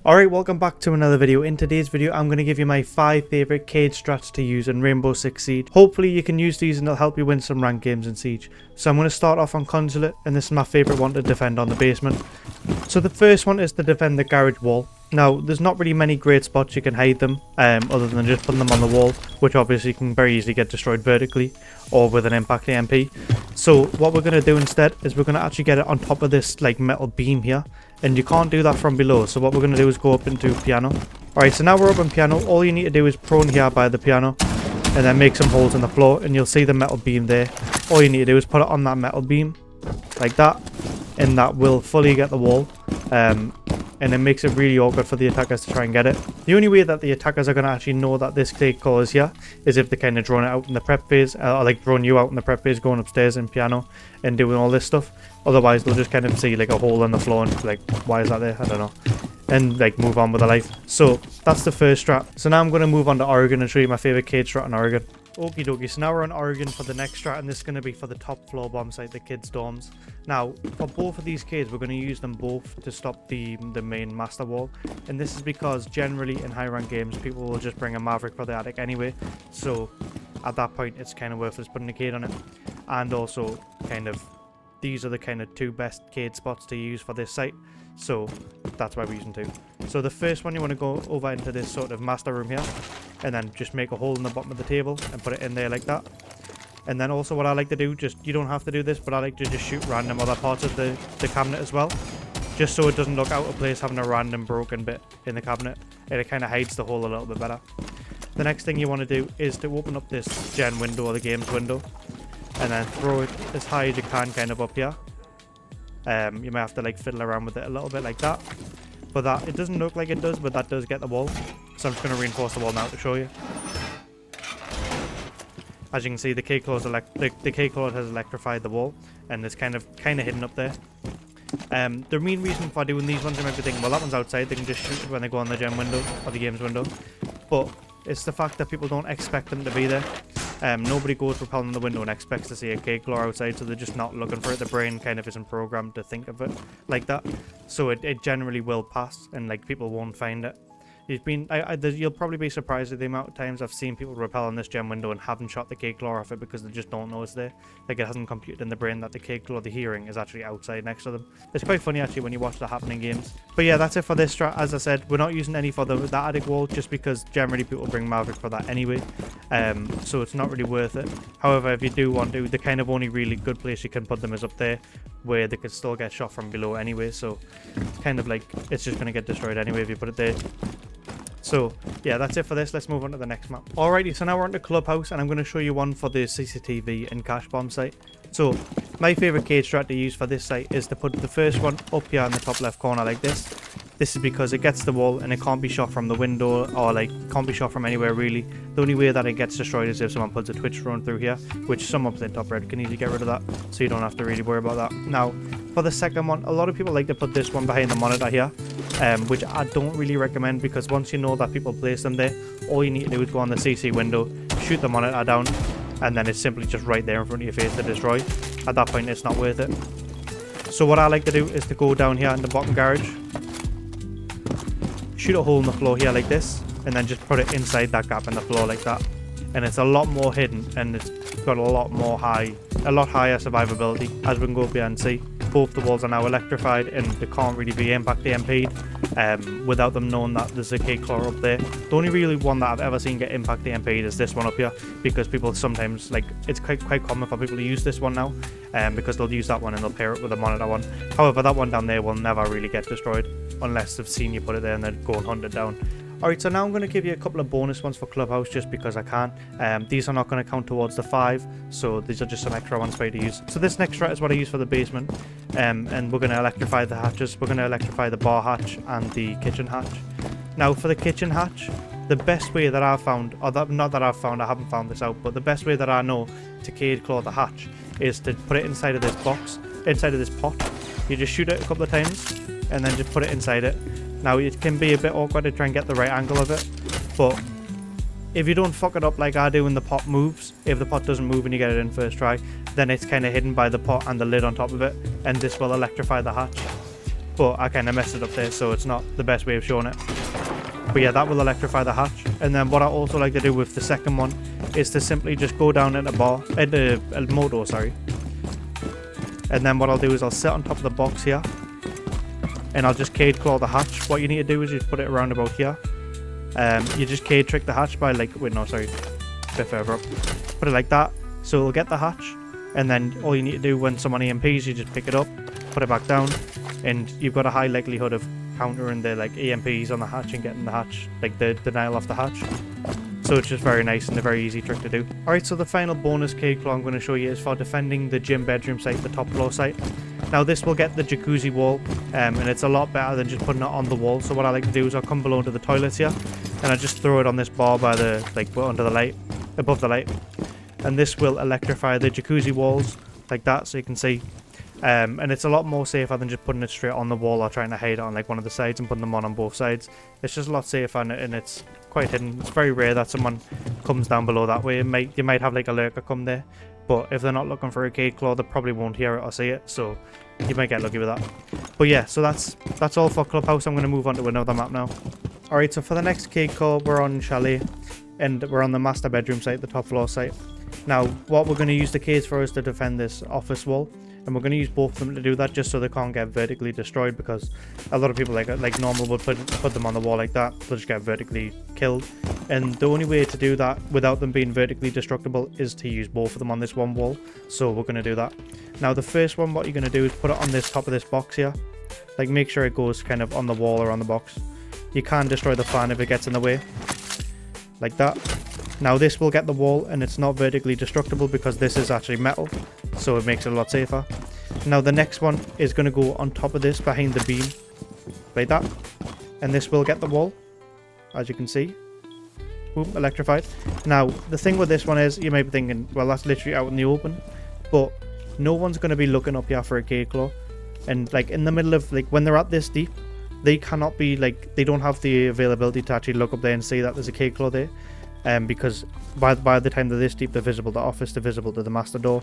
Alright, welcome back to another video. In today's video, I'm going to give you my 5 favourite cage strats to use in Rainbow Six Siege. Hopefully you can use these and it'll help you win some ranked games in Siege. So I'm going to start off on Consulate, and this is my favourite one to defend on the basement. So the first one is to defend the garage wall. Now, there's not really many great spots you can hide them, other than just putting them on the wall, which obviously can very easily get destroyed vertically, or with an impact EMP. So what we're going to do instead is we're going to actually get it on top of this like metal beam here, and you can't do that from below. So what we're going to do is go up into piano. Alright, so now we're up in piano. All you need to do is prone here by the piano, and then make some holes in the floor, and you'll see the metal beam there. All you need to do is put it on that metal beam, like that, and that will fully get the wall. And it makes it really awkward for the attackers to try and get it. The only way that the attackers are going to actually know that this clay core is here is if they kind of drone it out in the prep phase, or like drone you out in the prep phase, going upstairs in piano and doing all this stuff. Otherwise they'll just kind of see like a hole in the floor and like, why is that there? I don't know. And like move on with their life. So that's the first strat. So now I'm going to move on to Oregon and show you my favourite cage strat in Oregon. Okie dokie, so now we're on Oregon for the next strat, and this is going to be for the top floor bomb site, the kids' dorms. Now, for both of these cages, we're going to use them both to stop the main master wall. And this is because generally in high rank games, people will just bring a Maverick for the attic anyway. So at that point, it's kind of worthless putting a cage on it. And also, kind of, these are the kind of 2 best cage spots to use for this site. So that's why we're using 2. So the first one, you want to go over into this sort of master room here, and then just make a hole in the bottom of the table and put it in there like that. And then also what I like to do, you don't have to do this, but I like to just shoot random other parts of the cabinet as well, just so it doesn't look out of place having a random broken bit in the cabinet, and it kind of hides the hole a little bit better. The next thing you want to do is to open up this gen window or the games window, and then throw it as high as you can kind of up here. You might have to like fiddle around with it a little bit like that, but that it doesn't look like it does, but that does get the wall. So I'm just going to reinforce the wall now to show you. As you can see, the K claw has electrified the wall, and it's kind of hidden up there. The main reason for doing these ones, you might be thinking, well, that one's outside, they can just shoot it when they go on the gem window or the games window, but it's the fact that people don't expect them to be there. Nobody goes rappelling the window and expects to see a cake claw outside, so they're just not looking for it. The brain kind of isn't programmed to think of it like that, so it generally will pass, and like people won't find it. You'll probably be surprised at the amount of times I've seen people rappel on this gem window and haven't shot the cake claw off it because they just don't know it's there. Like, it hasn't computed in the brain that the cake claw, the hearing, is actually outside next to them. It's quite funny actually when you watch that happen in games. But yeah, that's it for this strat. As I said, we're not using any for that attic wall, just because generally people bring Maverick for that anyway. So it's not really worth it. However, if you do want to, the kind of only really good place you can put them is up there, where they could still get shot from below anyway. So kind of like, it's just going to get destroyed anyway if you put it there. So yeah, that's it for this. Let's move on to the next map. Alrighty, so now we're on to Clubhouse, and I'm going to show you one for the CCTV and cash bomb site. So my favourite cage strat to use for this site is to put the first one up here in the top left corner like this. This is because it gets the wall and it can't be shot from the window, or like can't be shot from anywhere really. The only way that it gets destroyed is if someone puts a Twitch drone through here, which someone up in top red can easily get rid of that, so you don't have to really worry about that. Now for the second one, a lot of people like to put this one behind the monitor here, which I don't really recommend, because once you know that people place them there, all you need to do is go on the CC window, shoot the monitor down, and then it's simply just right there in front of your face to destroy. At that point it's not worth it. So what I like to do is to go down here in the bottom garage, shoot a hole in the floor here like this, and then just put it inside that gap in the floor like that. And it's a lot more hidden, and it's got a lot higher survivability. As we can go up here and see, both the walls are now electrified, and they can't really be impact EMP'd without them knowing that there's a K claw up there. The only really one that I've ever seen get impact EMP'd is this one up here, because people sometimes, like, it's quite common for people to use this one now, because they'll use that one and they'll pair it with a monitor one. However, that one down there will never really get destroyed unless they've seen you put it there and then go and hunt it down. Alright, so now I'm going to give you a couple of bonus ones for Clubhouse just because I can. These are not going to count towards the 5, so these are just some extra ones for you to use. So this next strat is what I use for the basement, and we're going to electrify the hatches. We're going to electrify the bar hatch and the kitchen hatch. Now for the kitchen hatch, the best way that I've found, I haven't found this out, but the best way that I know to cage claw the hatch is to put it inside of this box, inside of this pot. You just shoot it a couple of times and then just put it inside it. Now it can be a bit awkward to try and get the right angle of it, but if you don't fuck it up like I do and the pot moves, if the pot doesn't move and you get it in first try, then it's kind of hidden by the pot and the lid on top of it, and this will electrify the hatch. but I kind of messed it up there, so it's not the best way of showing it. But yeah, that will electrify the hatch. And then what I also like to do with the second one is to simply just go down in a motor, sorry. And then what I'll do is I'll sit on top of the box here, and I'll just cade claw the hatch. What you need to do is you just put it around about here. You just cade trick the hatch by like, wait, no, sorry, a bit further up. Put it like that, so it'll get the hatch. And then all you need to do when someone EMPs, you just pick it up, put it back down, and you've got a high likelihood of countering the like EMPs on the hatch and getting the hatch, like the denial off the hatch. So it's just very nice and a very easy trick to do. Alright, so the final bonus cade claw I'm going to show you is for defending the gym bedroom site, the top floor site. Now this will get the jacuzzi wall, and it's a lot better than just putting it on the wall. So what I like to do is I'll come below to the toilets here, and I just throw it on this bar by the, like, under the light, above the light. And this will electrify the jacuzzi walls like that, so you can see. And it's a lot more safer than just putting it straight on the wall or trying to hide it on like one of the sides and putting them on both sides. It's just a lot safer, and it's quite hidden. It's very rare that someone comes down below that way. You might have like a lurker come there, but if they're not looking for a cade claw, they probably won't hear it or see it, so you might get lucky with that. But yeah, so that's all for Clubhouse. I'm going to move on to another map now. Alright, so for the next cade claw, we're on Chalet, and we're on the master bedroom site, the top floor site. Now, what we're going to use the cades for is to defend this office wall, and we're going to use both of them to do that, just so they can't get vertically destroyed, because a lot of people like normal would put them on the wall like that, they'll just get vertically killed. And the only way to do that without them being vertically destructible is to use both of them on this one wall, so we're going to do that. Now the first one, what you're going to do is put it on this top of this box here, like make sure it goes kind of on the wall or on the box. You can destroy the fan if it gets in the way, like that. Now this will get the wall, and it's not vertically destructible because this is actually metal, so it makes it a lot safer. Now the next one is going to go on top of this behind the beam, like that, and this will get the wall, as you can see. Boom, electrified. Now the thing with this one is, you might be thinking, well, that's literally out in the open, but no one's going to be looking up here for a cade claw, and like in the middle of, like, when they're at this deep, they cannot be, like, they don't have the availability to actually look up there and see that there's a cade claw there. Because by the time they're this deep, they're visible to the office, they're visible to the master door.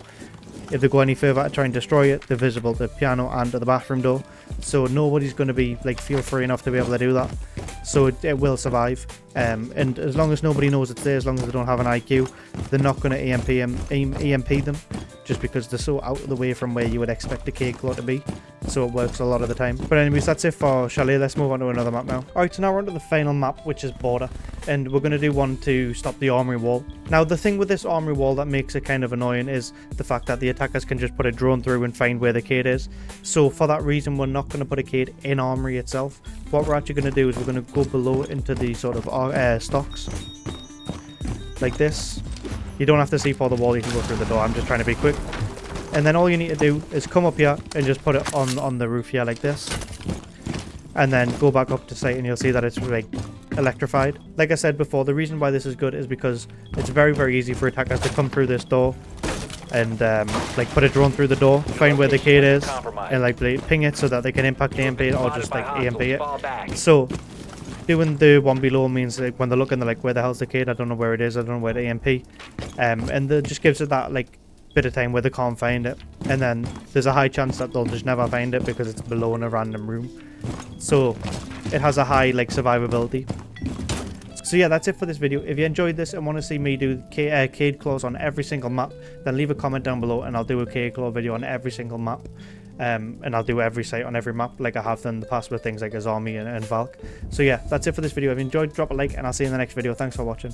If they go any further to try and destroy it, they're visible to the piano and to the bathroom door. So nobody's going to be, like, feel free enough to be able to do that. So it will survive. And as long as nobody knows it's there, as long as they don't have an IQ, they're not going to EMP them, just because they're so out of the way from where you would expect a cade claw to be. So it works a lot of the time. But anyways, that's it for Chalet. Let's move on to another map now. Alright, so now we're on to the final map, which is Border. And we're going to do one to stop the armory wall. Now, the thing with this armory wall that makes it kind of annoying is the fact that the attackers can just put a drone through and find where the cade is. So for that reason, we're not going to put a cade in armory itself. What we're actually going to do is we're going to go below into the sort of stocks. Like this. You don't have to see for the wall, you can go through the door. I'm just trying to be quick. And then all you need to do is come up here and just put it on the roof here like this. And then go back up to site, and you'll see that it's like electrified. Like I said before, the reason why this is good is because it's very, very easy for attackers to come through this door and like put a drone through the door, find where the cade is, and like ping it so that they can impact EMP it or just like EMP it. So doing the one below means like when they're looking, they're like, where the hell's the cade? I don't know where it is, I don't know where the EMP. And it just gives it that like bit of time where they can't find it, and then there's a high chance that they'll just never find it because it's below in a random room. So it has a high like survivability. So yeah, that's it for this video. If you enjoyed this and want to see me do cade claws on every single map, then leave a comment down below and I'll do a cade claw video on every single map. And I'll do every site on every map like I have done in the past with things like Azami and Valk. So yeah, that's it for this video. If you enjoyed, drop a like and I'll see you in the next video. Thanks for watching.